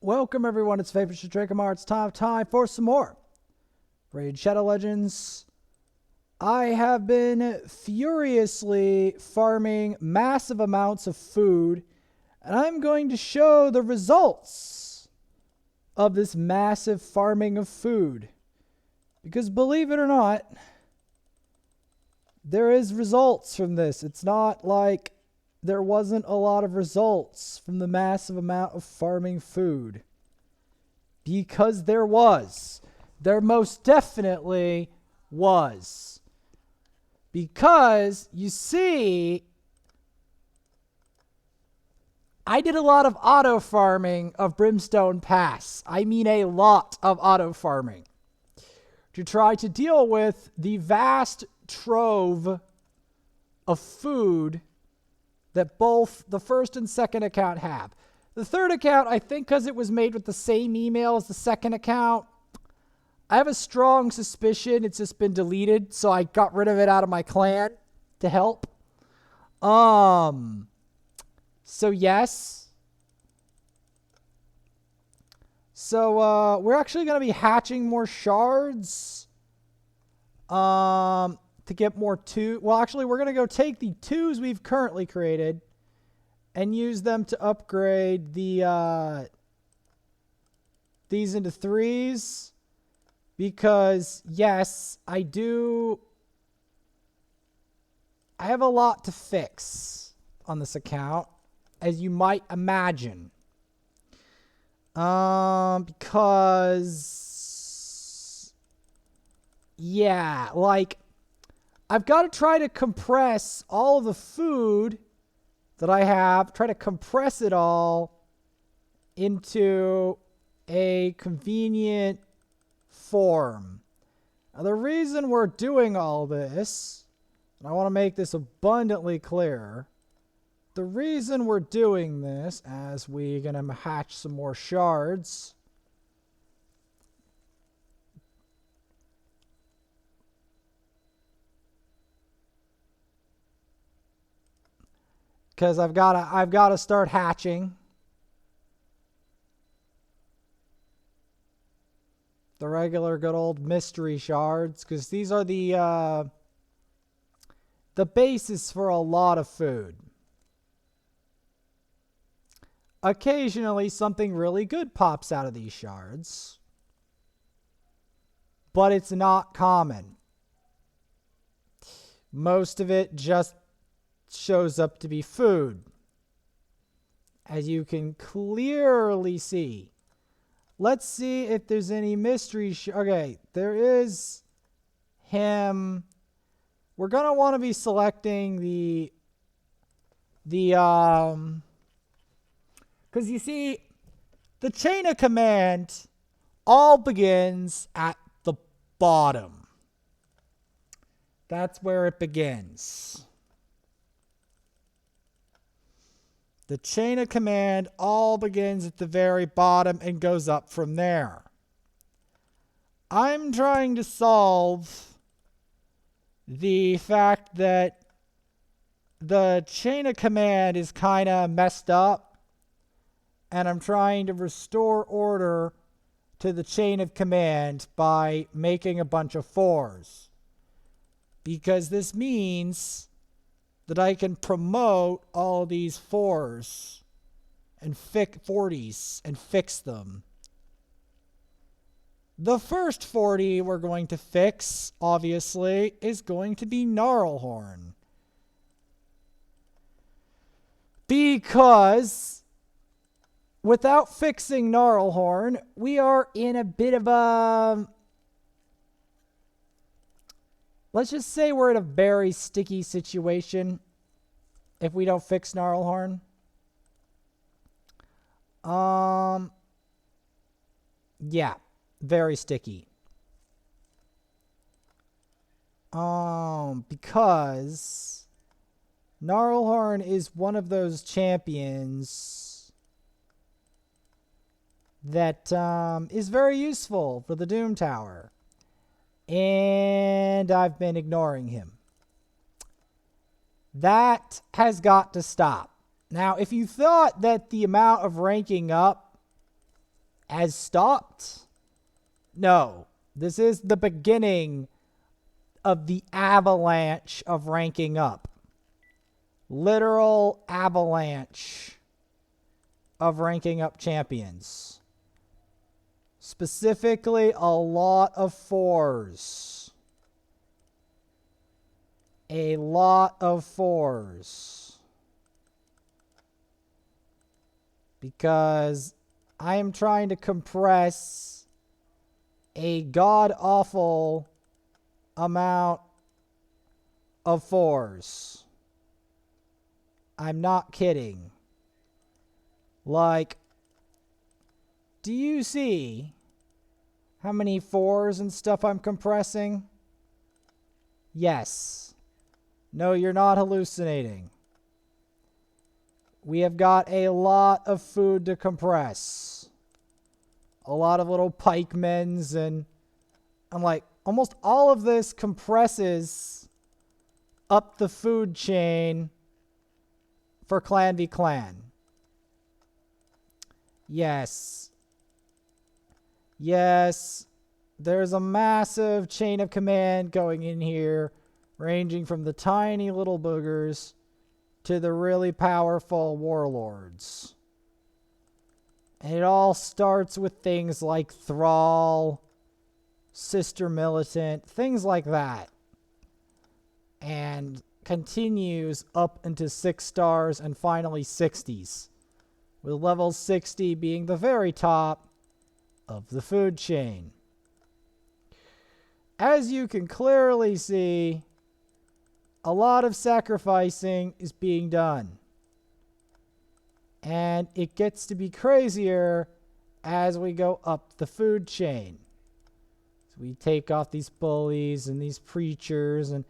Welcome everyone, it's Favorite Drakomar. It's time for some more Raid Shadow Legends. I have been furiously farming massive amounts of food, and I'm going to show the results of this massive farming of food. Because believe it or not, there is results from this. It's not like there wasn't a lot of results from the massive amount of farming food. Because there was. There most definitely was. Because, you see, I did a lot of auto farming of Brimstone Pass. I mean a lot of auto farming. To try to deal with the vast trove of food that both the first and second account have. The third account, I think because it was made with the same email as the second account, I have a strong suspicion it's just been deleted, so I got rid of it out of my clan to help. So yes. So, we're actually going to be hatching more shards. To get more well, actually, we're going to go take the 2s we've currently created and use them to upgrade the, these into 3s. Because, yes, I have a lot to fix on this account, as you might imagine. Because, yeah, like, I've got to try to compress all of the food that I have, try to compress it all into a convenient form. Now, the reason we're doing all this, and I want to make this abundantly clear, the reason we're doing this, as we're going to hatch some more shards, because I've got to start hatching the regular good old mystery shards, because these are the basis for a lot of food. Occasionally, something really good pops out of these shards, but it's not common. Most of it just shows up to be food, as you can clearly see. Let's see if there's any mystery. Okay, there is him. We're gonna want to be selecting because you see, the chain of command all begins at the bottom. That's where it begins. The chain of command all begins at the very bottom and goes up from there. I'm trying to solve the fact that the chain of command is kind of messed up, and I'm trying to restore order to the chain of command by making a bunch of 4s. Because this means that I can promote all these 4s and 40s and fix them. The first 40 we're going to fix, obviously, is going to be Gnarlhorn. Because without fixing Gnarlhorn, we are in a bit of a... Let's just say we're in a very sticky situation if we don't fix Gnarlhorn. Yeah, very sticky. Because Gnarlhorn is one of those champions that is very useful for the Doom Tower. And I've been ignoring him. That has got to stop. Now, if you thought that the amount of ranking up has stopped. No, this is the beginning of the avalanche of ranking up. Literal avalanche of ranking up champions. Specifically, a lot of 4s. A lot of 4s. Because I am trying to compress a god-awful amount of 4s. I'm not kidding. Like, do you see how many 4s and stuff I'm compressing? Yes. No, you're not hallucinating. We have got a lot of food to compress. A lot of little pikemans, and I'm like, almost all of this compresses up the food chain for Clan v Clan. Yes. Yes. There's a massive chain of command going in here, ranging from the tiny little boogers to the really powerful warlords. And it all starts with things like Thrall, Sister Militant, things like that. And continues up into 6 stars and finally 60s. With level 60 being the very top of the food chain. As you can clearly see, a lot of sacrificing is being done. And it gets to be crazier as we go up the food chain. So we take off these bullies and these preachers and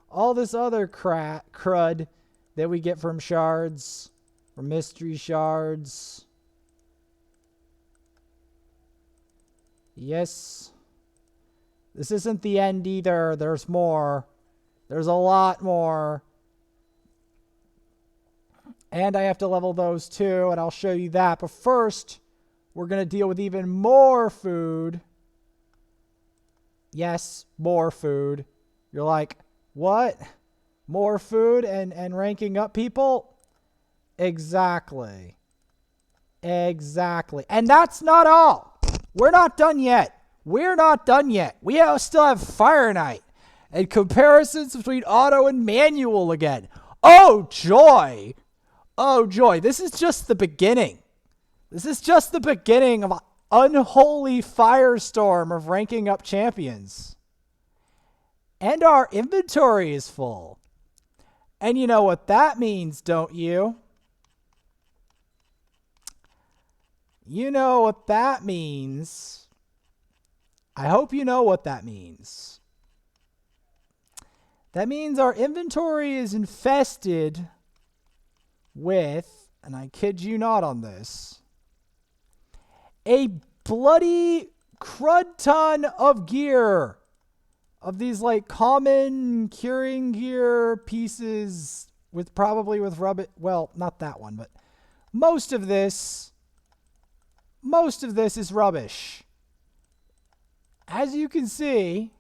all this other crud that we get from shards, from mystery shards. Yes. This isn't the end either. There's more. There's a lot more. And I have to level those too, and I'll show you that. But first, we're going to deal with even more food. Yes, more food. You're like, what? More food and ranking up people? Exactly. Exactly. And that's not all. We're not done yet. We're not done yet. We still have Fire Knight. And comparisons between auto and manual again. Oh, joy. Oh, joy. This is just the beginning. This is just the beginning of an unholy firestorm of ranking up champions. And our inventory is full. And you know what that means, don't you? You know what that means. I hope you know what that means. That means our inventory is infested with, and I kid you not on this, a bloody crud ton of gear. Of these like common curing gear pieces with probably with rubbish. Well, not that one, but most of this is rubbish. As you can see,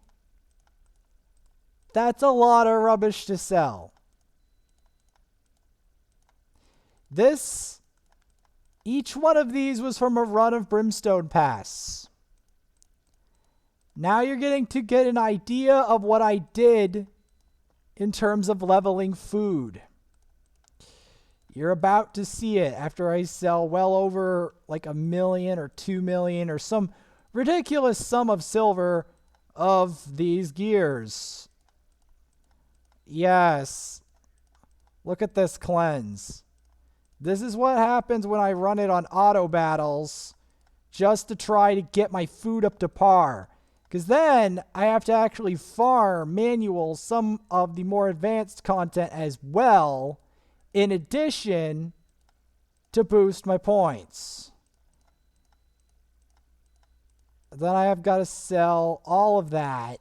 that's a lot of rubbish to sell. Each one of these was from a run of Brimstone Pass. Now you're getting to get an idea of what I did in terms of leveling food. You're about to see it after I sell well over like 1 million or 2 million or some ridiculous sum of silver of these gears. Yes. Look at this cleanse. This is what happens when I run it on auto battles just to try to get my food up to par. Because then I have to actually farm manual some of the more advanced content as well, in addition to boost my points. Then I have got to sell all of that.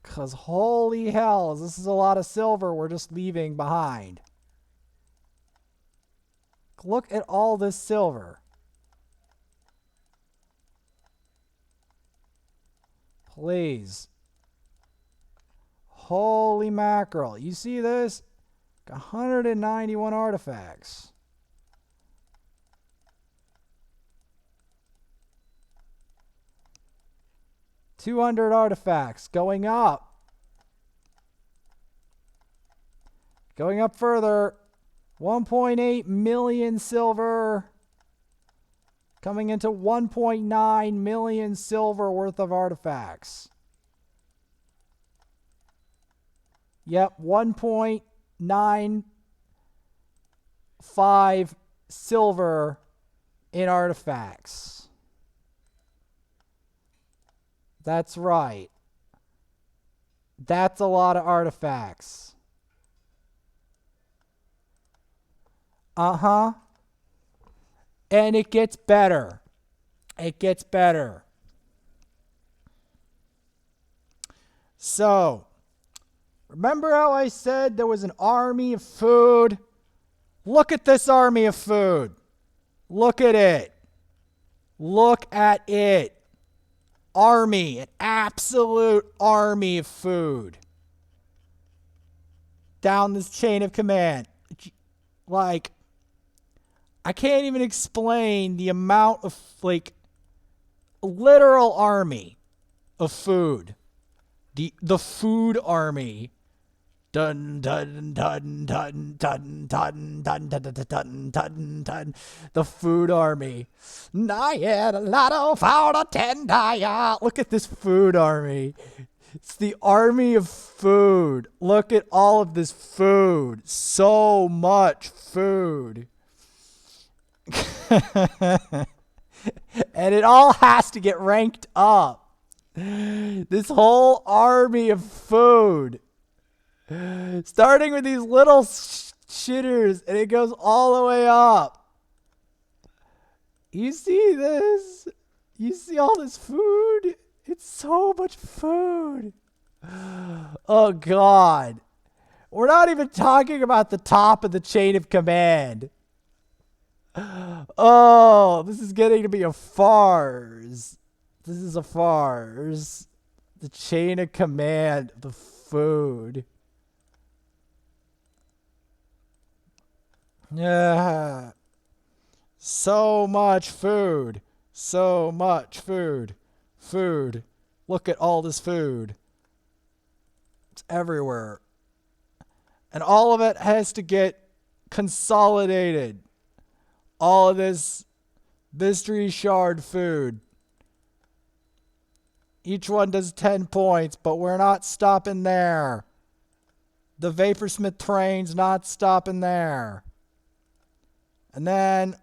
Because holy hell, this is a lot of silver we're just leaving behind. Look at all this silver. Please. Holy mackerel. You see this? 191 artifacts. $200 artifacts going up. Going up further. 1.8 million silver. Coming into 1.9 million silver worth of artifacts. Yep, 1.95 silver in artifacts. That's right. That's a lot of artifacts. Uh-huh. And it gets better. It gets better. So, remember how I said there was an army of food? Look at this army of food. Look at it. Look at it. Army, an absolute army of food. Down this chain of command. Like, I can't even explain the amount of, like, literal army of food. The food army. Dun dun dun dun dun dun dun dun dun dun dun dun. The food army. I had a lot of found a tender. Look at this food army. It's the army of food. Look at all of this food. So much food. And it all has to get ranked up. This whole army of food. Starting with these little shitters, and it goes all the way up. You see this? You see all this food? It's so much food. Oh, God. We're not even talking about the top of the chain of command. Oh, this is getting to be a farce. This is a farce. The chain of command, the food. Yeah. So much food. So much food. Food. Look at all this food. It's everywhere. And all of it has to get consolidated. All of this mystery shard food. Each one does 10 points, but we're not stopping there. The Vaporsmith train's not stopping there. And then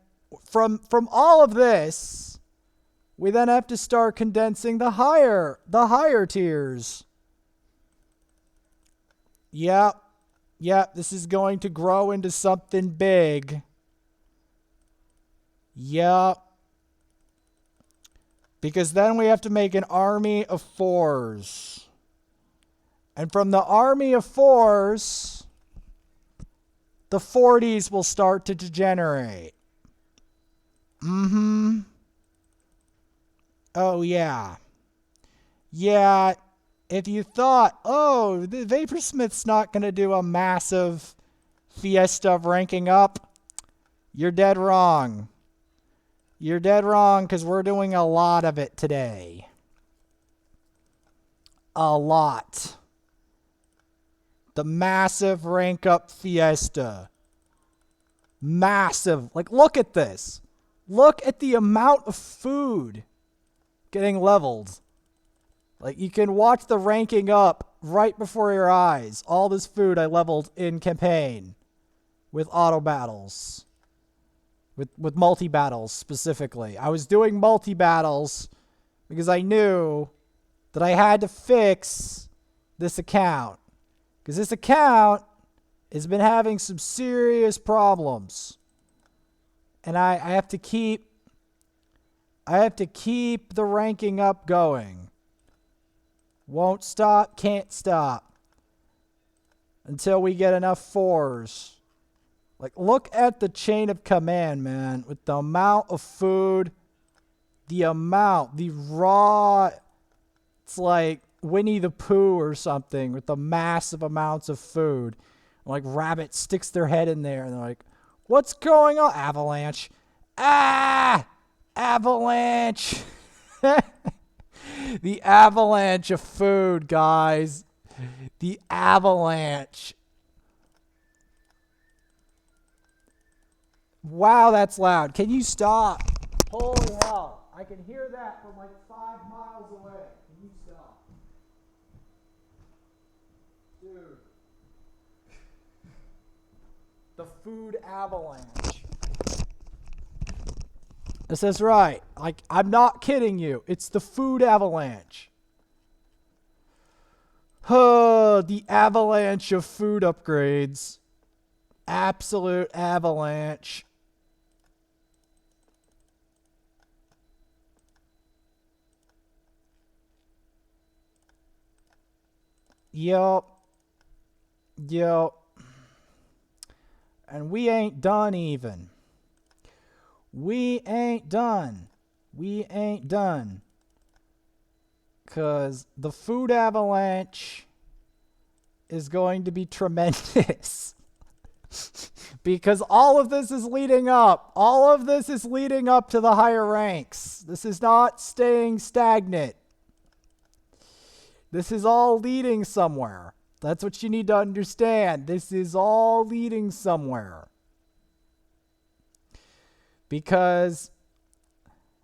from all of this, we then have to start condensing the higher tiers. Yep, this is going to grow into something big. Yep. Because then we have to make an army of 4s. And from the army of 4s, the 40s will start to degenerate. Mm-hmm. Oh, yeah. Yeah, if you thought, oh, the Vaporsmith's not going to do a massive fiesta of ranking up, you're dead wrong. You're dead wrong, because we're doing a lot of it today. A lot. The massive rank up fiesta. Massive. Like, look at this. Look at the amount of food getting leveled. Like, you can watch the ranking up right before your eyes. All this food I leveled in campaign with auto battles. With multi-battles specifically. I was doing multi-battles because I knew that I had to fix this account. Because this account has been having some serious problems. And I have to keep the ranking up going. Won't stop, can't stop. Until we get enough 4s. Like, look at the chain of command, man. With the amount of food, the raw It's like Winnie the Pooh or something with the massive amounts of food. Like rabbit sticks their head in there and they're like, what's going on? Avalanche. Ah! Avalanche. The avalanche of food, guys. The avalanche. Wow, that's loud. Can you stop? Holy hell. I can hear that from like 5 miles away. Can you stop? Dude. The food avalanche. This is right. Like, I'm not kidding you. It's the food avalanche. The avalanche of food upgrades. Absolute avalanche. Yup. And we ain't done even. We ain't done. Because the food avalanche is going to be tremendous. Because all of this is leading up. All of this is leading up to the higher ranks. This is not staying stagnant. This is all leading somewhere. That's what you need to understand. This is all leading somewhere. Because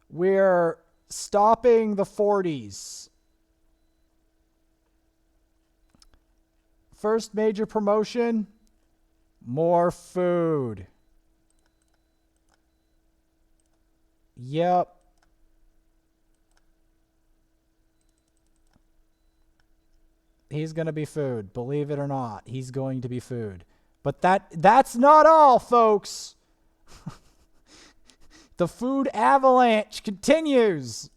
we're stopping the 40s. First major promotion, more food. Yep. He's going to be food. Believe it or not, he's going to be food. But that's not all, folks. The food avalanche continues.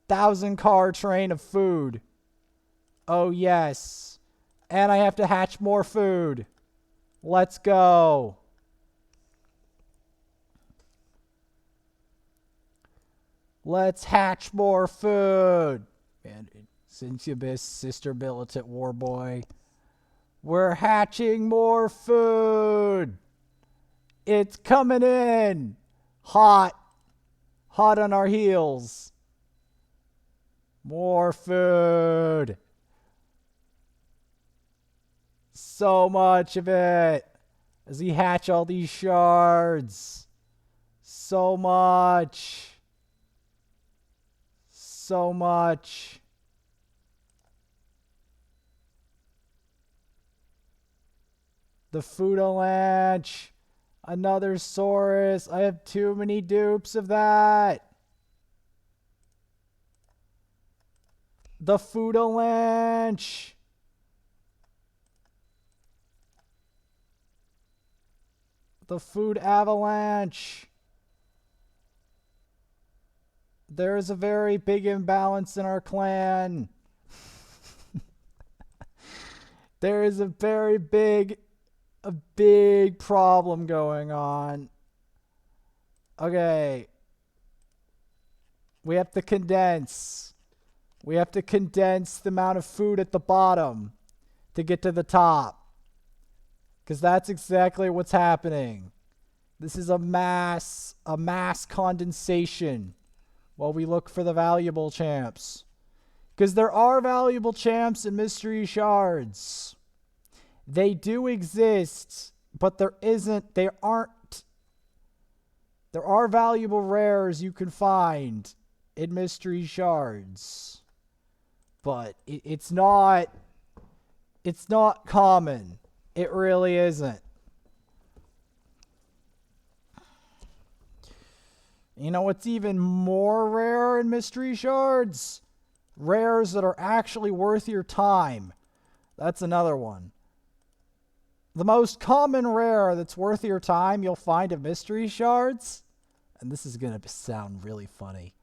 1,000-car train of food. Oh, yes. And I have to hatch more food. Let's go. Let's hatch more food. And Incubus, Sister Militant Warboy. We're hatching more food. It's coming in. Hot. Hot on our heels. More food. So much of it. As we hatch all these shards. So much. So much. The Foodalanche. Another Saurus. I have too many dupes of that. The Foodalanche. The food avalanche. There is a very big imbalance in our clan. There is a big problem going on. Okay. We have to condense. We have to condense the amount of food at the bottom to get to the top. Because that's exactly what's happening. This is a mass condensation while we look for the valuable champs. Because there are valuable champs in mystery shards. They do exist, but there aren't. There are valuable rares you can find in mystery shards. But it's not common. It really isn't. You know what's even more rare in mystery shards? Rares that are actually worth your time. That's another one. The most common rare that's worth your time you'll find in mystery shards, and this is going to sound really funny,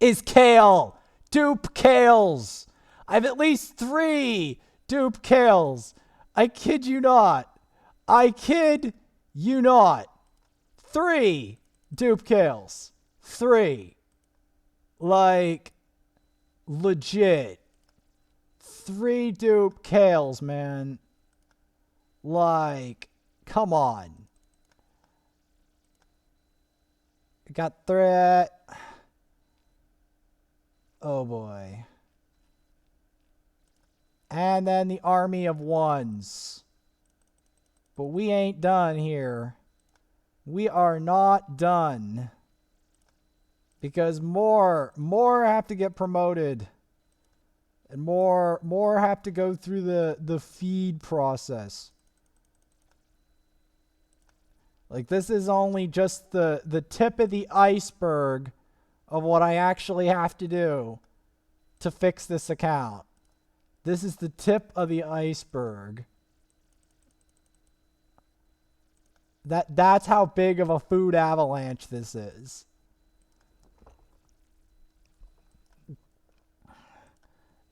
is Kale. Dupe Kales. I have at least 3 dupe Kales. I kid you not. I kid you not. 3 dupe Kales. 3. Like, legit. 3 dupe kales, man. Like, come on. Got threat. Oh boy. And then the army of ones. But we ain't done here. We are not done. Because more have to get promoted. And more have to go through the feed process. Like, this is only just the tip of the iceberg of what I actually have to do to fix this account. This is the tip of the iceberg. That's how big of a food avalanche this is.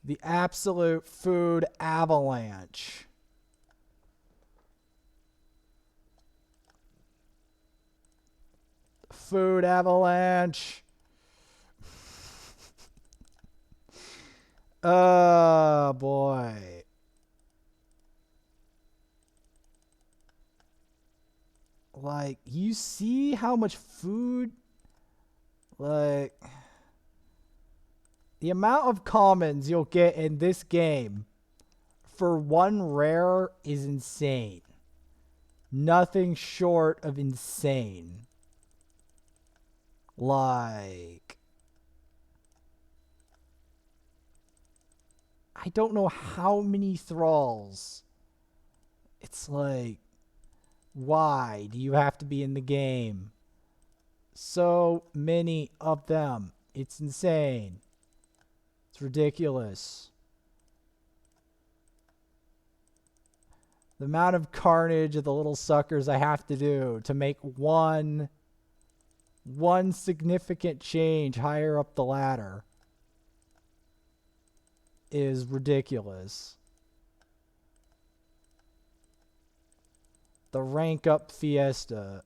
The absolute food avalanche. Food avalanche. Oh boy. Like, you see how much food, like, the amount of commons you'll get in this game for 1 rare is insane. Nothing short of insane. Like, I don't know how many thralls. It's like, why do you have to be in the game? So many of them. It's insane. It's ridiculous. The amount of carnage of the little suckers I have to do to make one significant change higher up the ladder is ridiculous. The rank up fiesta.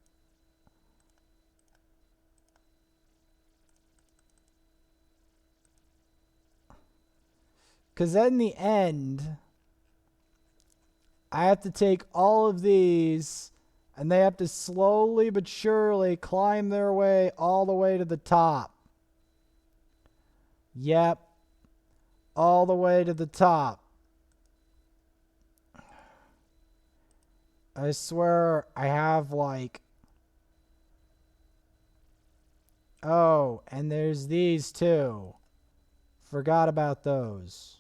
Because in the end, I have to take all of these, and they have to slowly but surely climb their way all the way to the top. Yep. All the way to the top. I swear I have like... Oh, and there's these too. Forgot about those.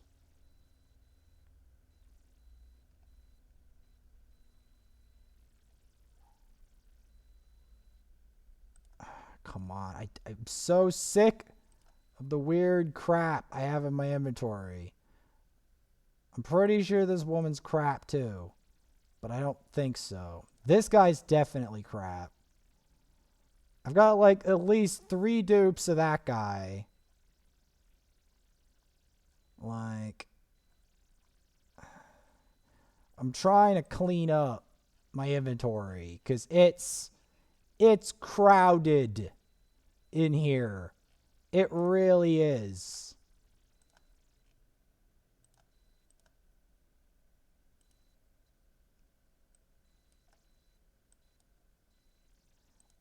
Come on. I'm so sick of the weird crap I have in my inventory. I'm pretty sure this woman's crap too, but I don't think so. This guy's definitely crap. I've got like at least 3 dupes of that guy. Like, I'm trying to clean up my inventory because it's crowded in here. It really is.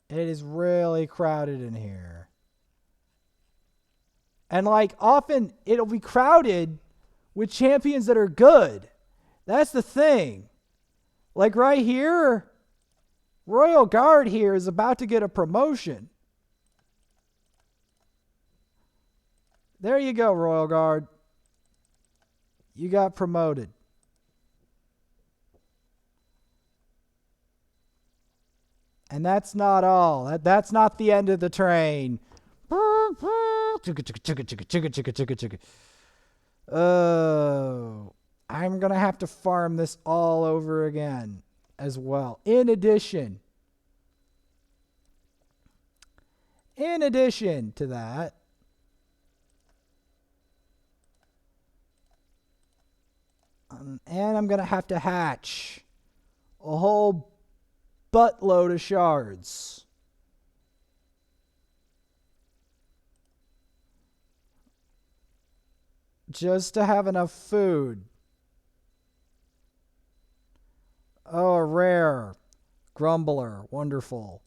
It is really crowded in here. And like often it'll be crowded with champions that are good. That's the thing. Like right here, Royal Guard here is about to get a promotion. There you go, Royal Guard. You got promoted. And that's not all. That's not the end of the train. Oh, I'm going to have to farm this all over again as well. In addition to that, and I'm going to have to hatch a whole buttload of shards. just to have enough food. Oh, a rare. Grumbler. Wonderful.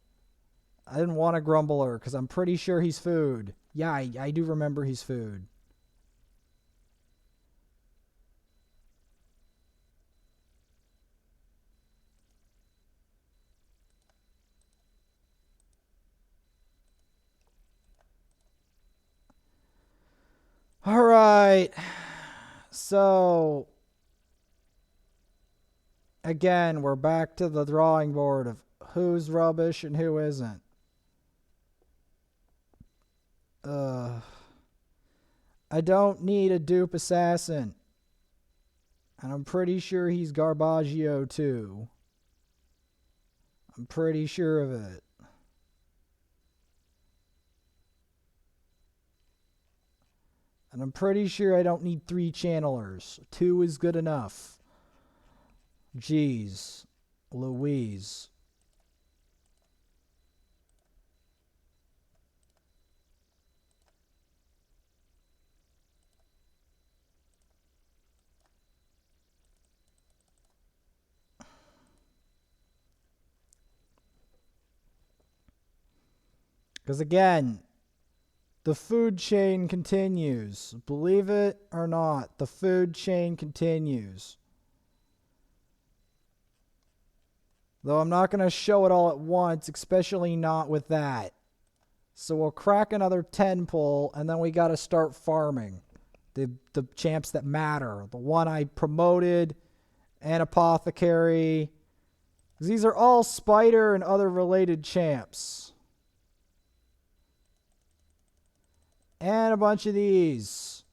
I didn't want a Grumbler because I'm pretty sure he's food. Yeah, I do remember he's food. All right. So, again, we're back to the drawing board of who's rubbish and who isn't. I don't need a dupe assassin. And I'm pretty sure he's Garbaggio too. I'm pretty sure of it. And I'm pretty sure I don't need 3 channelers. 2 is good enough. Jeez. Louise. Because again, the food chain continues. Believe it or not, the food chain continues. Though I'm not going to show it all at once, especially not with that. So we'll crack another 10 pull, and then we got to start farming. The champs that matter. The one I promoted, and Apothecary. These are all spider and other related champs. And a bunch of these.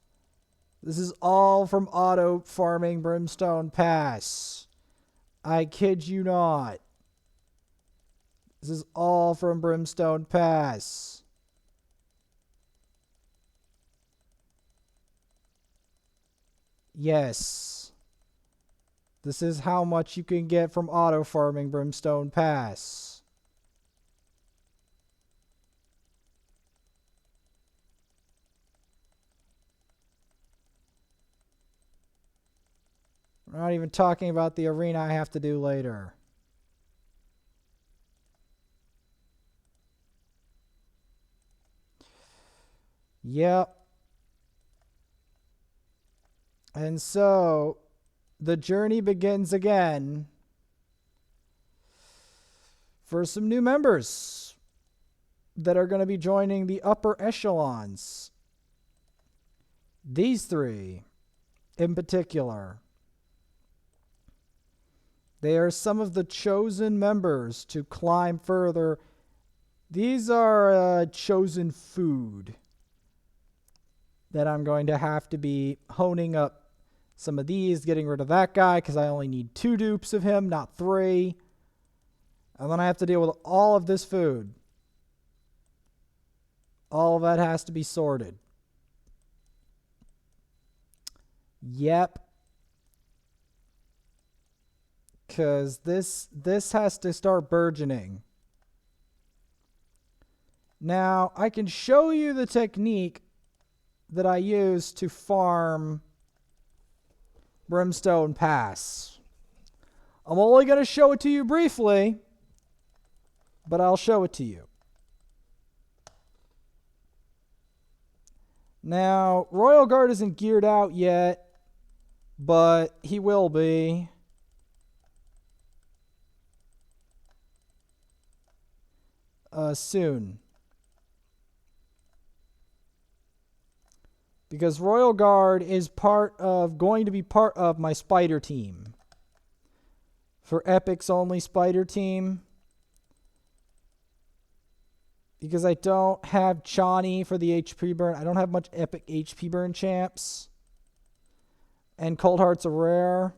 This is all from auto farming Brimstone Pass. I kid you not. This is all from Brimstone Pass. Yes. This is how much you can get from auto farming Brimstone Pass. We're not even talking about the arena I have to do later. Yep. And so the journey begins again for some new members that are going to be joining the upper echelons. These 3 in particular. They are some of the chosen members to climb further. These are chosen food that I'm going to have to be honing up some of these, getting rid of that guy because I only need 2 dupes of him, not 3. And then I have to deal with all of this food. All of that has to be sorted. Yep. Because this has to start burgeoning. Now, I can show you the technique that I use to farm Brimstone Pass. I'm only going to show it to you briefly, but I'll show it to you. Now, Royal Guard isn't geared out yet, but he will be. Soon. Because Royal Guard is going to be part of my spider team. For epics only spider team. Because I don't have Chani for the HP burn. I don't have much epic HP burn champs. And Cold Heart's a rare.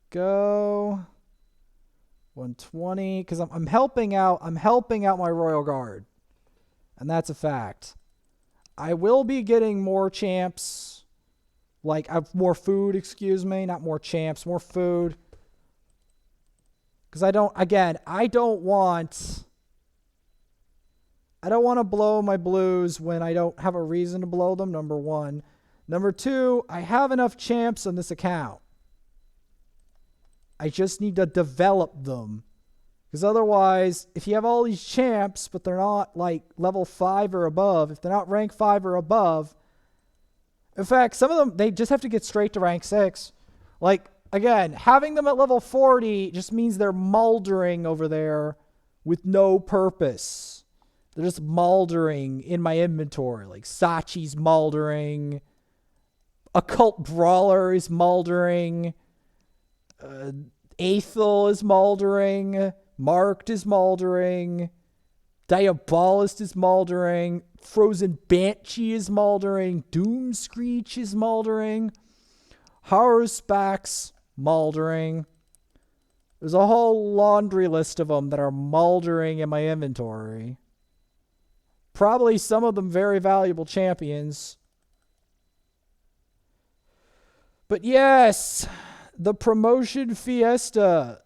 Go 120 because I'm helping out my Royal Guard, and that's a fact. I will be getting more champs Like, more food, excuse me. Not more champs, more food. Because I don't want to blow my blues when I don't have a reason to blow them, number one. Number two, I have enough champs on this account. I just need to develop them. Because otherwise, if you have all these champs, but they're not like level 5 or above, if they're not rank 5 or above, in fact, some of them, they just have to get straight to rank 6. Like, again, having them at level 40 just means they're moldering over there with no purpose. They're just moldering in my inventory. Like, Sachi's moldering. Occult Brawler is moldering. Aethel is moldering. Marked is moldering. Diabolist is moldering. Frozen Banshee is moldering. Doom Screech is moldering. Haruspax moldering. There's a whole laundry list of them that are moldering in my inventory. Probably some of them very valuable champions. But yes, the promotion fiesta.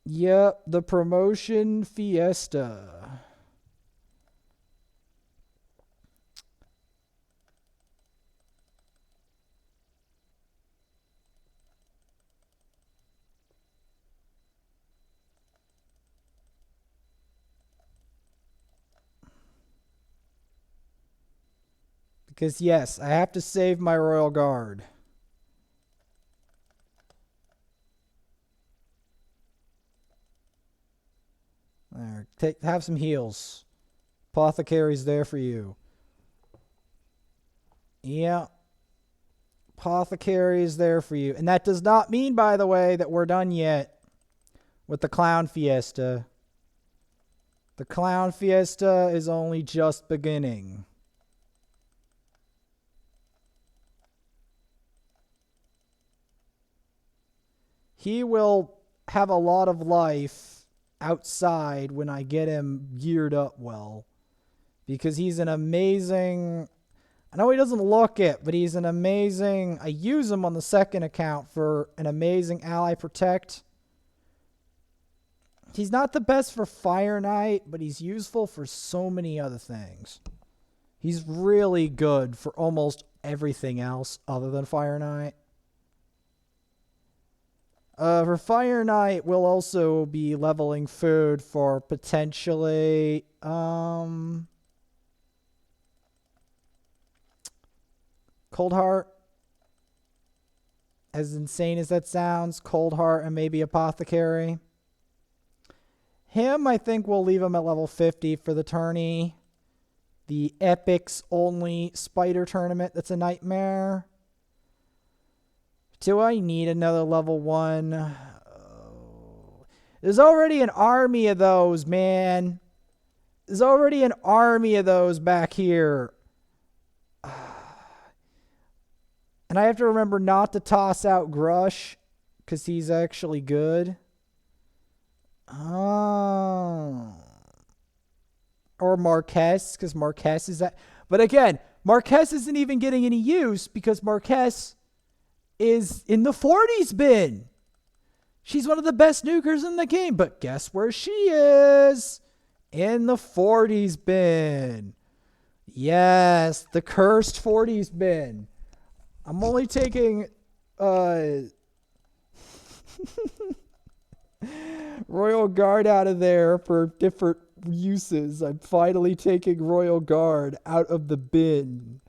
Yep, the promotion fiesta. Because yes, I have to save my Royal Guard. There, have some heals. Apothecary's there for you. Yeah. Apothecary is there for you. And that does not mean, by the way, that we're done yet with the Clown Fiesta. The Clown Fiesta is only just beginning. He will have a lot of life outside when I get him geared up well, because he's an amazing, I know he doesn't look it, but he's an amazing, I use him on the second account for an amazing ally protect. He's not the best for Fire Knight, but he's useful for so many other things. He's really good for almost everything else other than Fire Knight. For Fire Knight, we'll also be leveling food for potentially, Cold Heart. As insane as that sounds, Cold Heart and maybe Apothecary. Him, I think we'll leave him at level 50 for the tourney. The Epics only Spider tournament, that's a nightmare. Do I need another level 1? Oh. There's already an army of those, man. There's already an army of those back here. And I have to remember not to toss out Grush, because he's actually good. Oh. Or Marquez, because Marquez is that. But again, Marquez isn't even getting any use, because Marquez is in the 40s bin. She's one of the best nukers in the game, but guess where she is? In the 40s bin. Yes, the cursed 40s bin. I'm only taking Royal Guard out of there for different uses. I'm finally taking Royal Guard out of the bin.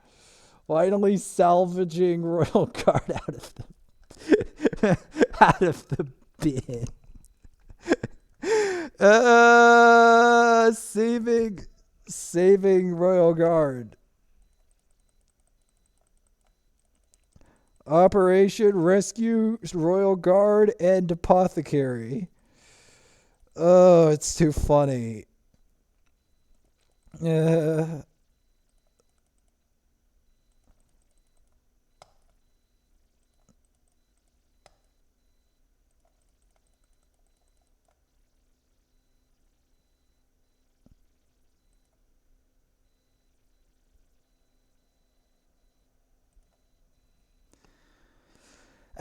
Finally salvaging Royal Guard out of the out of the bin. Saving Royal Guard. Operation Rescue Royal Guard and Apothecary. Oh, it's too funny.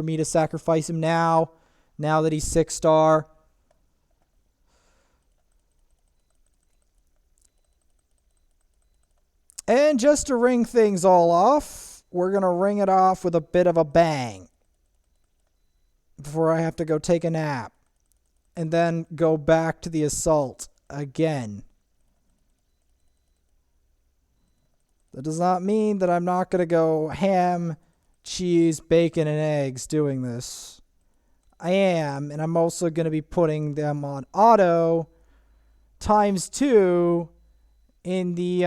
for me to sacrifice him now that he's 6-star. And just to ring things all off, we're going to ring it off with a bit of a bang before I have to go take a nap and then go back to the assault again. That does not mean that I'm not going to go ham, cheese, bacon, and eggs doing this. I am, and I'm also going to be putting them on auto ×2 in the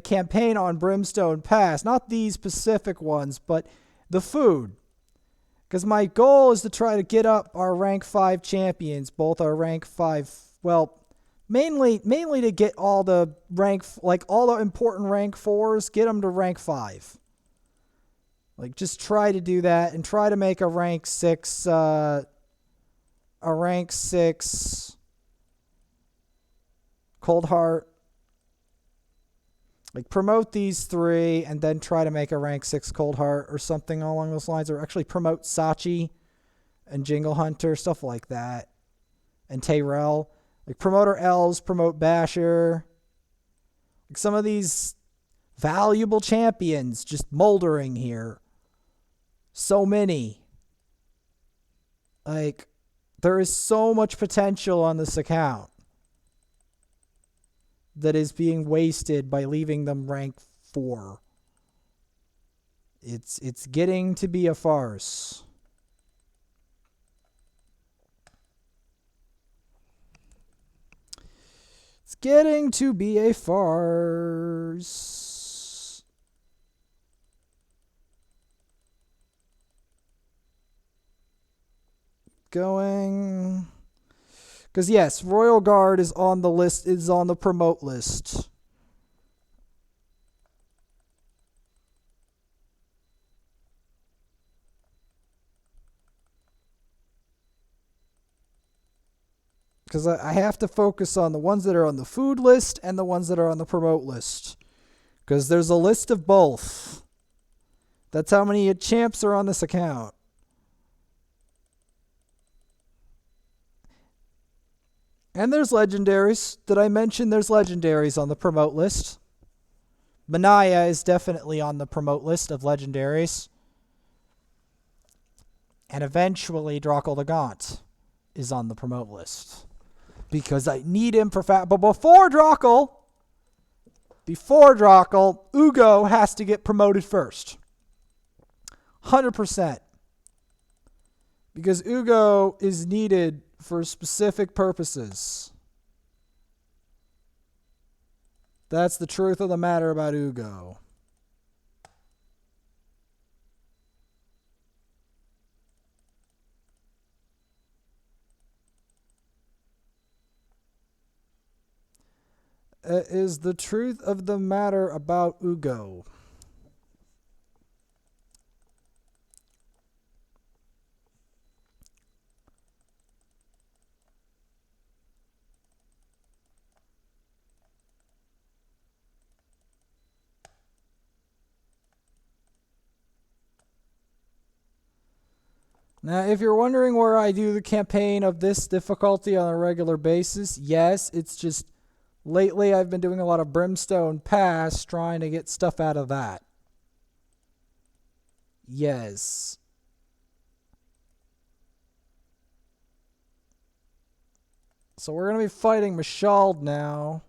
campaign on Brimstone Pass. Not these specific ones, but the food. Because my goal is to try to get up our rank 5 champions, both our rank 5, well, mainly to get all the rank, like all the important rank 4s, get them to rank 5. Like, just try to do that and try to make a rank 6 Cold Heart. Like, promote these 3 and then try to make a rank 6 Cold Heart or something along those lines. Or actually promote Sachi and Jingle Hunter, stuff like that. And Tayrell. Like, promote our elves, promote Basher. Like, some of these valuable champions just moldering here. So many. Like, there is so much potential on this account that is being wasted by leaving them rank 4. It's getting to be a farce. It's getting to be a farce. Going, because yes, Royal Guard is on the list, is on the promote list. Because I have to focus on the ones that are on the food list and the ones that are on the promote list. Because there's a list of both. That's how many champs are on this account. And there's legendaries. Did I mention there's legendaries on the promote list? Manaya is definitely on the promote list of legendaries. And eventually Draco the Gaunt is on the promote list. Because I need him for but before Draco, Ugo has to get promoted first. 100%. Because Ugo is needed for specific purposes. That's the truth of the matter about Ugo. It is the truth of the matter about Ugo. Now, if you're wondering where I do the campaign of this difficulty on a regular basis, yes, it's just lately I've been doing a lot of Brimstone Pass, trying to get stuff out of that. Yes. So we're going to be fighting Mashald now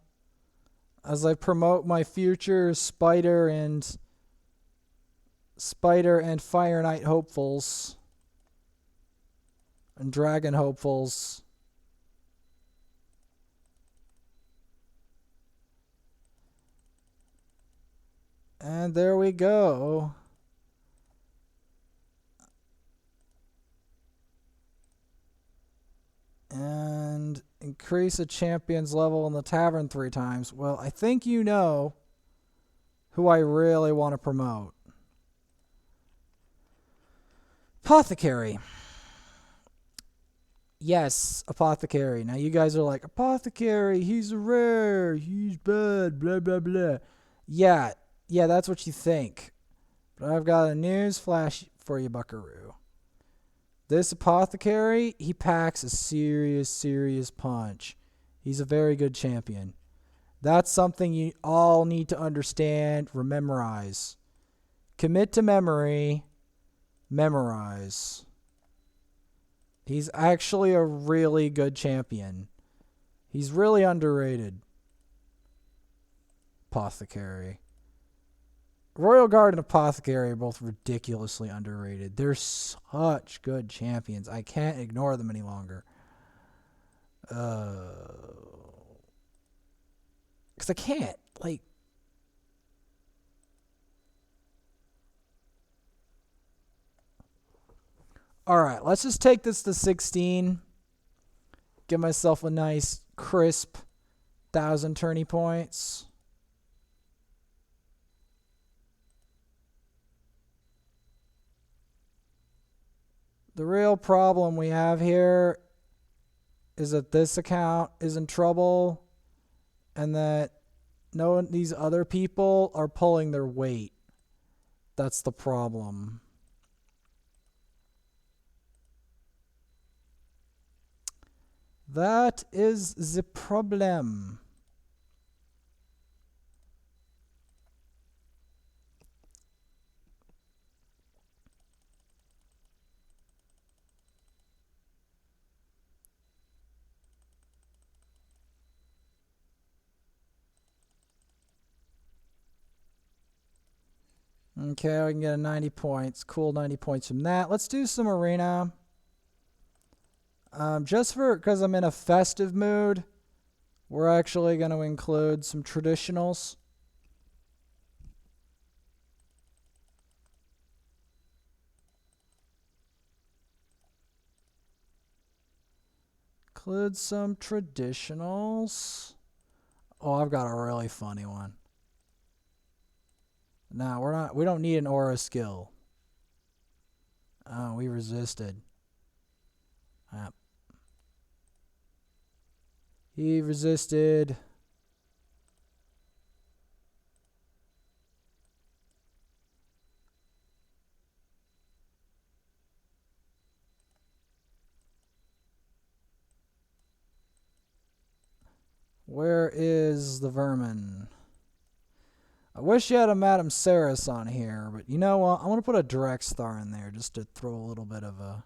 as I promote my future Spider and Fire Knight hopefuls. And Dragon hopefuls. And there we go. And increase a champion's level in the tavern 3 times. Well, I think you know who I really want to promote. Apothecary. Yes, Apothecary. Now you guys are like, Apothecary, he's a rare, he's bad, blah, blah, blah. Yeah, Yeah, that's what you think. But I've got a news flash for you, buckaroo. This apothecary, he packs a serious, serious punch. He's a very good champion. That's something you all need to understand, memorize. Commit to memory, memorize. He's actually a really good champion. He's really underrated. Apothecary. Royal Guard and Apothecary are both ridiculously underrated. They're such good champions. I can't ignore them any longer. Because I can't. Like, alright, let's just take this to 16. Give myself a nice, crisp 1,000 tourney points. The real problem we have here is that this account is in trouble and that these other people are pulling their weight. That's the problem. That is the problem. Okay, we can get a 90 points. Cool 90 points from that. Let's do some arena. Just because I'm in a festive mood, we're actually going to include some traditionals. Include some traditionals. Oh, I've got a really funny one. No, we don't need an aura skill. Oh, we resisted. He resisted. Where is the vermin? I wish you had a Madame Saris on here, but you know what? I'm going to put a direct star in there just to throw a little bit of a...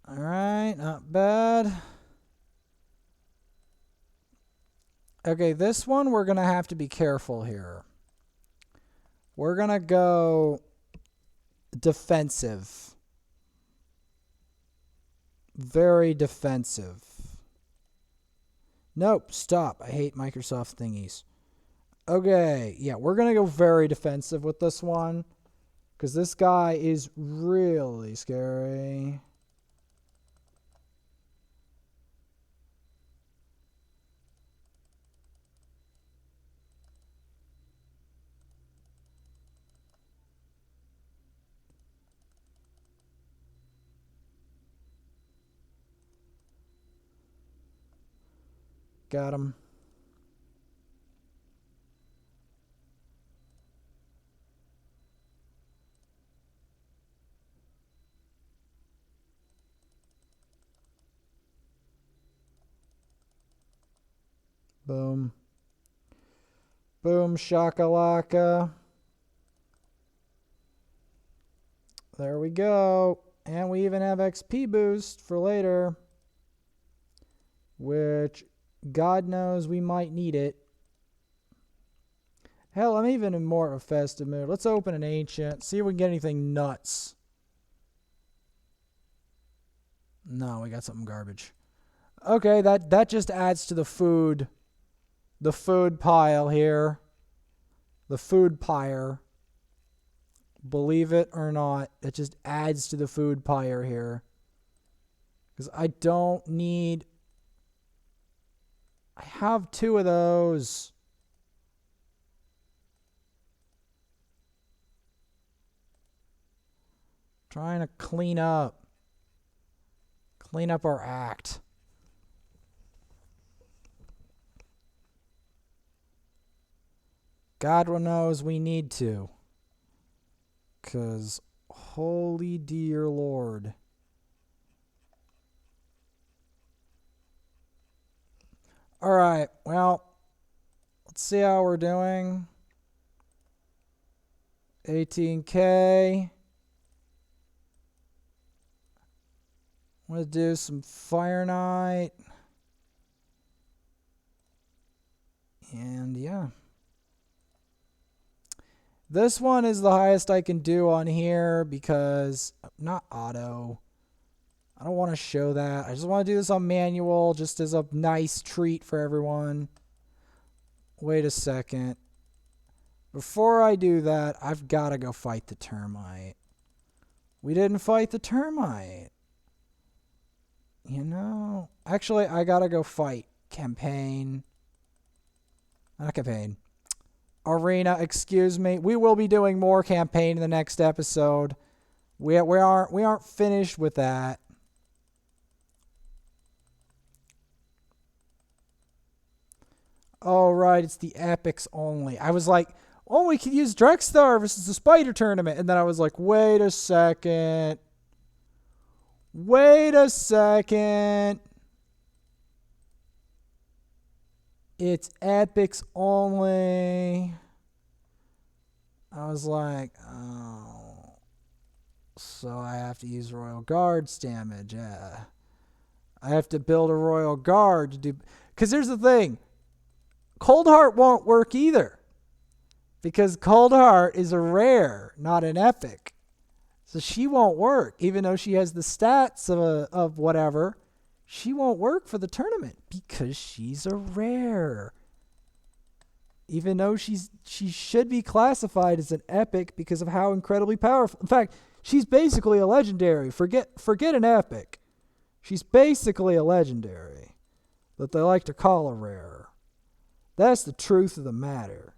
Alright, not bad. Okay, this one we're going to have to be careful here. We're going to go defensive. Very defensive. Nope, stop. I hate Microsoft thingies. Okay, yeah, we're going to go very defensive with this one. Because this guy is really scary. Got him. Boom. Boom shakalaka. There we go. And we even have XP boost for later. Which, God knows we might need it. Hell, I'm even in more of a festive mood. Let's open an ancient. See if we can get anything nuts. No, we got something garbage. Okay, that just adds to the food pile here. The food pyre. Believe it or not, it just adds to the food pyre here. Because I have 2 of those. Trying to clean up our act. God knows we need to. 'Cause holy dear Lord. Alright, well, let's see how we're doing. 18K. I'm going to do some Fire Knight. And yeah. This one is the highest I can do on here because not auto. I don't want to show that. I just want to do this on manual just as a nice treat for everyone. Wait a second. Before I do that, I've got to go fight the termite. We didn't fight the termite. You know, actually, I got to go fight campaign. Not campaign. Arena, excuse me. We will be doing more campaign in the next episode. We aren't finished with that. Oh, right, it's the epics only. I was like, oh, we could use Drexstar versus the Spider Tournament. And then I was like, wait a second. Wait a second. It's epics only. I was like, oh. So I have to use Royal Guard's damage. Yeah. I have to build a Royal Guard to do... Because here's the thing. Cold Heart won't work either. Because Cold Heart is a rare, not an epic. So she won't work. Even though she has the stats of whatever, she won't work for the tournament because she's a rare. Even though she should be classified as an epic because of how incredibly powerful. In fact, she's basically a legendary. Forget an epic. She's basically a legendary that they like to call a rare. That's the truth of the matter.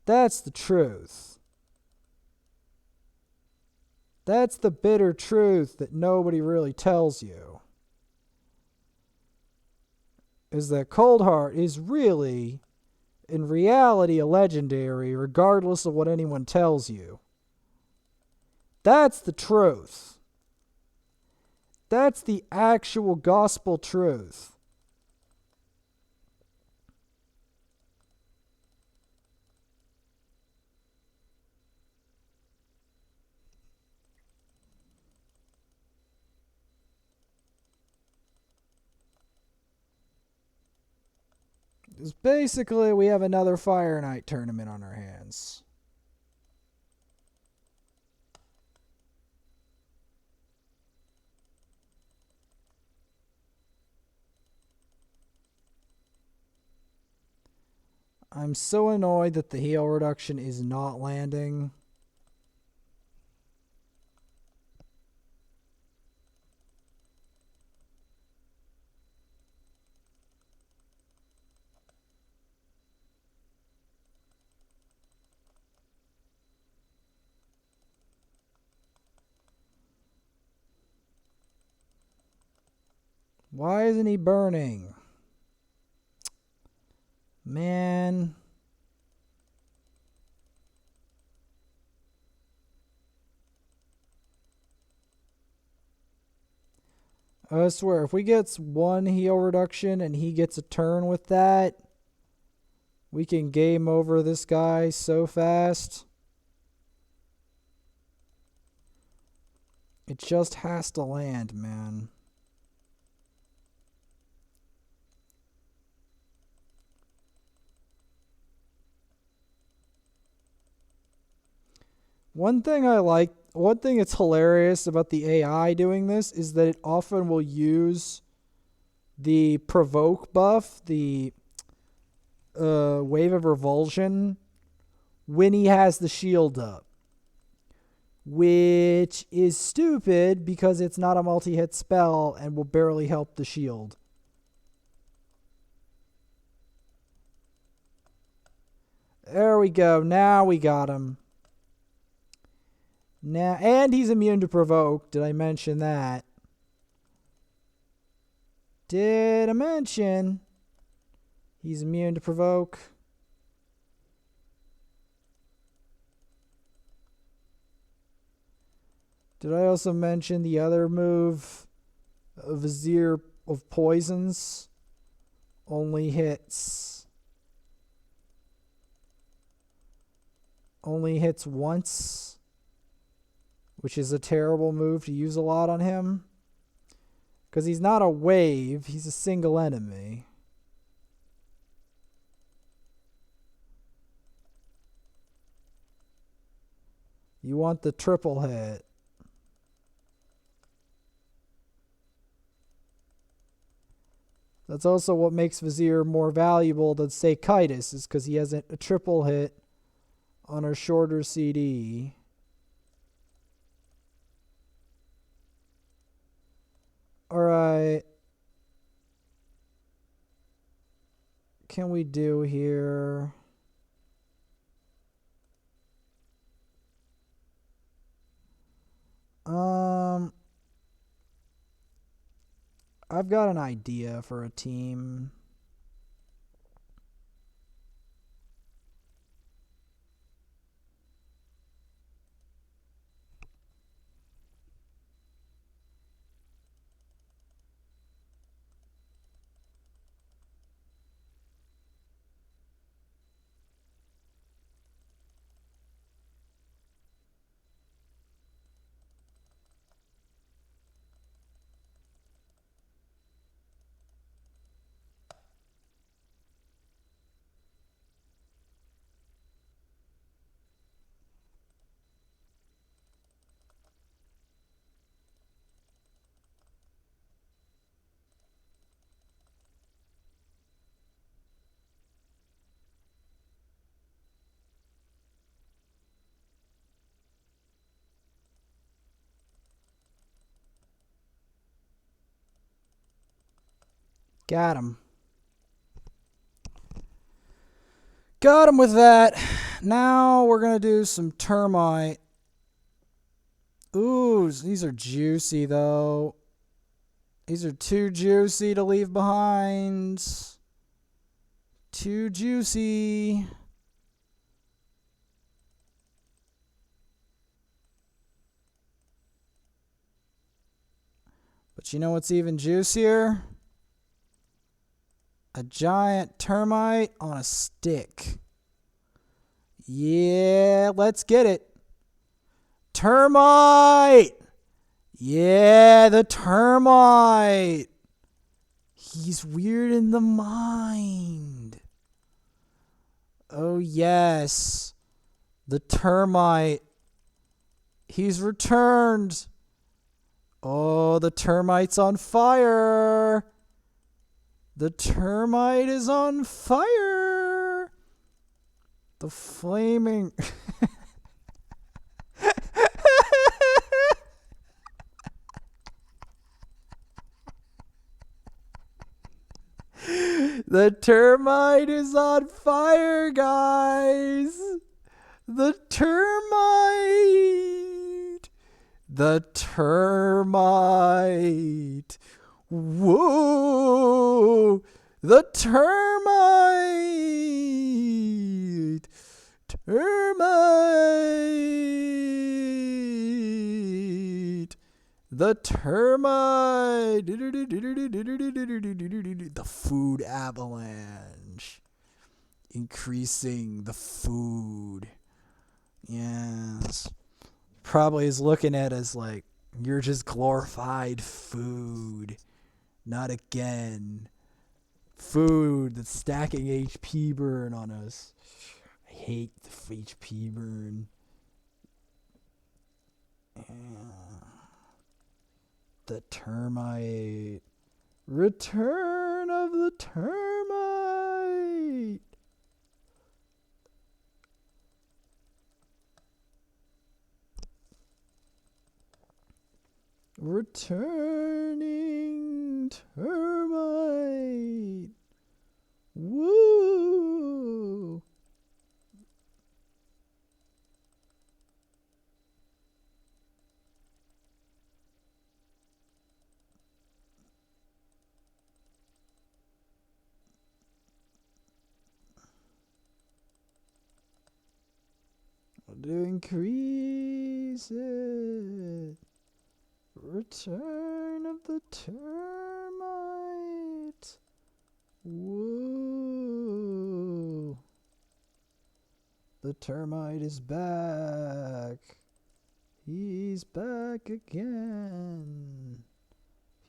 That's the truth. That's the bitter truth that nobody really tells you. Is that Cold Heart is really, in reality, a legendary, regardless of what anyone tells you. That's the truth. That's the actual gospel truth. Because basically we have another Fire Knight tournament on our hands. I'm so annoyed that the heal reduction is not landing. Why isn't he burning? Man. I swear, if we get one heal reduction and he gets a turn with that, we can game over this guy so fast. It just has to land, man. One thing that's hilarious about the AI doing this is that it often will use the provoke buff, the wave of revulsion, when he has the shield up. Which is stupid because it's not a multi-hit spell and will barely help the shield. There we go. Now we got him. Now, and he's immune to provoke. Did I mention that? Did I mention he's immune to provoke? Did I also mention the other move? Vizier of Poisons only hits once, which is a terrible move to use a lot on him because he's not a wave, he's a single enemy. You want the triple hit. That's also what makes Vizier more valuable than, say, Kitus, is because he has a triple hit on a shorter CD. Alright. Can we do here? I've got an idea for a team. Got him. Got him with that. Now we're going to do some termite. Ooh, these are juicy, though. These are too juicy to leave behind. Too juicy. But you know what's even juicier? A giant termite on a stick. Yeah, let's get it. Termite! Yeah, the termite. He's weird in the mind. Oh, yes. The termite. He's returned. Oh, the termite's on fire. The termite is on fire. The flaming... The termite is on fire, guys. The termite. The termite. Whoa. The termite. Termite. The termite. The food avalanche. Increasing the food. Yes. Probably is looking at us like, you're just glorified food. Not again. Food that's stacking HP burn on us. I hate the HP burn. The termite. Return of the termite. Returning termite. Woo. To increase it. Return of the termite. Whoa. The termite is back. He's back again.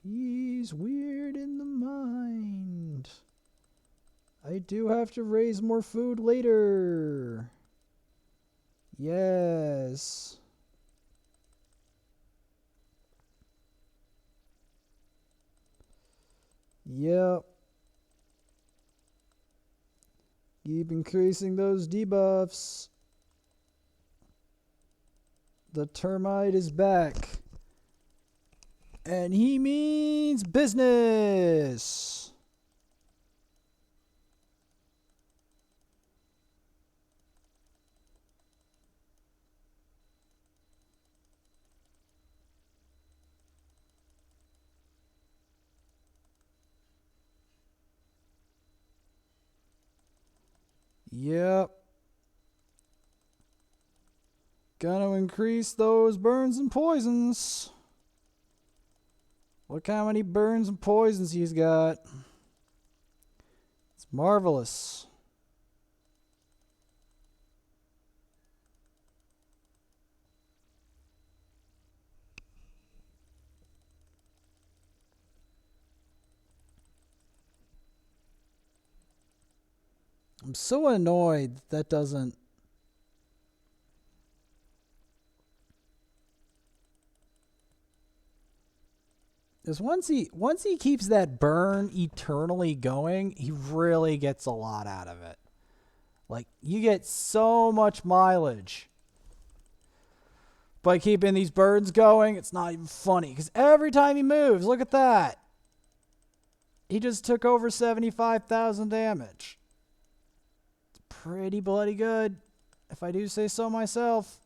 He's weird in the mind. I do have to raise more food later. Yes. Yep. Keep increasing those debuffs. The termite is back. And he means business. Yep. Gonna increase those burns and poisons. Look how many burns and poisons he's got. It's marvelous. I'm so annoyed that doesn't. Because once he keeps that burn eternally going, he really gets a lot out of it. Like, you get so much mileage by keeping these burns going. It's not even funny. Because every time he moves, look at that. He just took over 75,000 damage. It's pretty bloody good, if I do say so myself.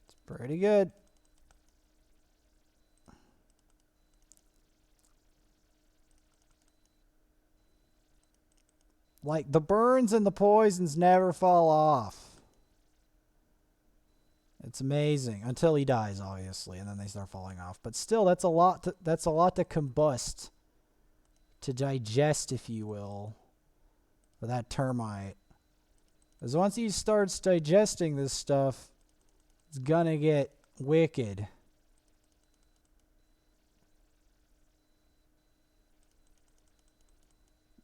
It's pretty good. Like, the burns and the poisons never fall off. It's amazing until he dies, obviously, and then they start falling off. But still, that's a lot to combust, to digest, if you will, for that termite. Because once he starts digesting this stuff, it's gonna get wicked.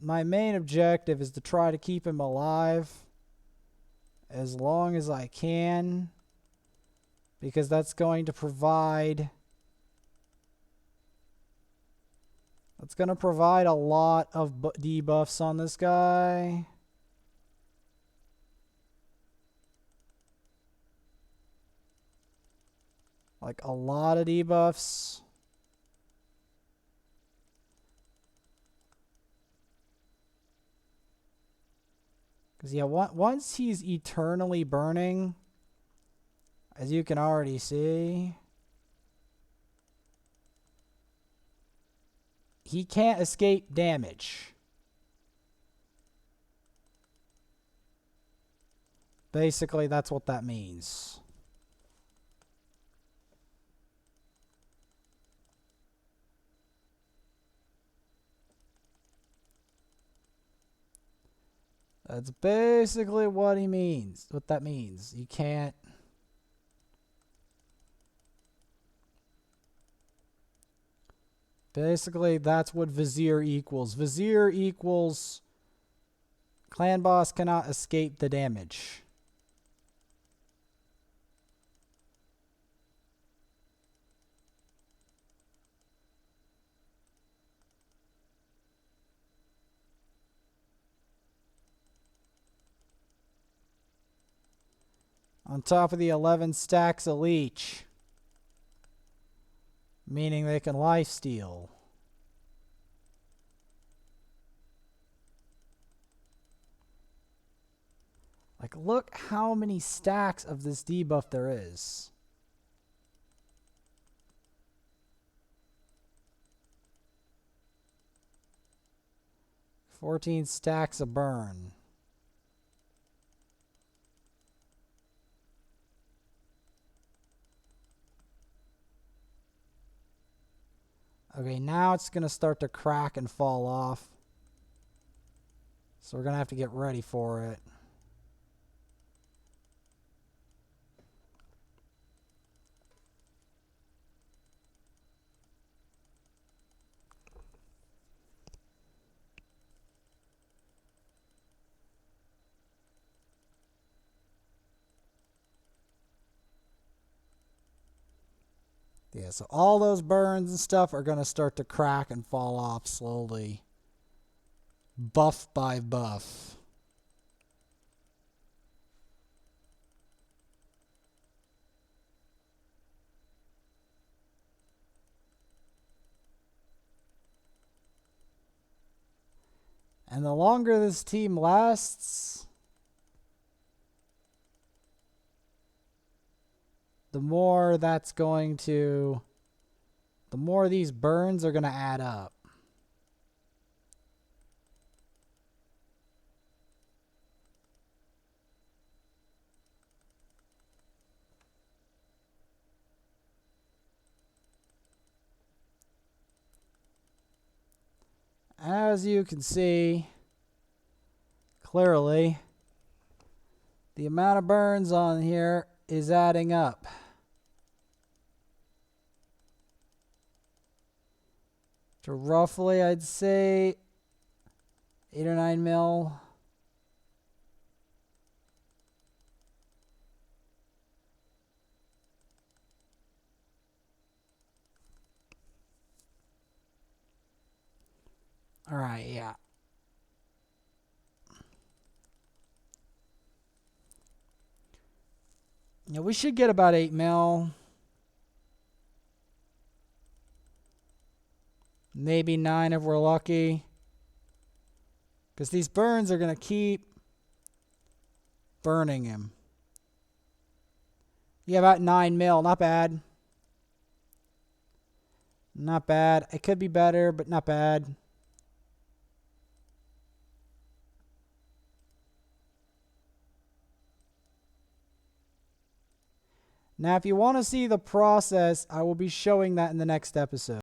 My main objective is to try to keep him alive as long as I can, because that's going to provide a lot of debuffs on this guy. Like, a lot of debuffs. Because, yeah, once he's eternally burning, as you can already see, he can't escape damage. Basically, that's what that means. That's basically what he means. What that means. You can't. Basically, that's what Vizier equals. Vizier equals Clan Boss cannot escape the damage. On top of the 11 stacks of leech. Meaning they can lifesteal. Like, look how many stacks of this debuff there is. 14 stacks of burn. Okay, now it's going to start to crack and fall off. So we're going to have to get ready for it. Yeah, so all those burns and stuff are going to start to crack and fall off slowly. Buff by buff. And the longer this team lasts, the more that's going to, the more these burns are going to add up. As you can see clearly, the amount of burns on here is adding up. To roughly, I'd say 8 or 9 mil. All right, yeah. Yeah, we should get about 8 mil. Maybe 9 if we're lucky. Because these burns are going to keep burning him. Yeah, about 9 mil. Not bad. Not bad. It could be better, but not bad. Now, if you want to see the process, I will be showing that in the next episode.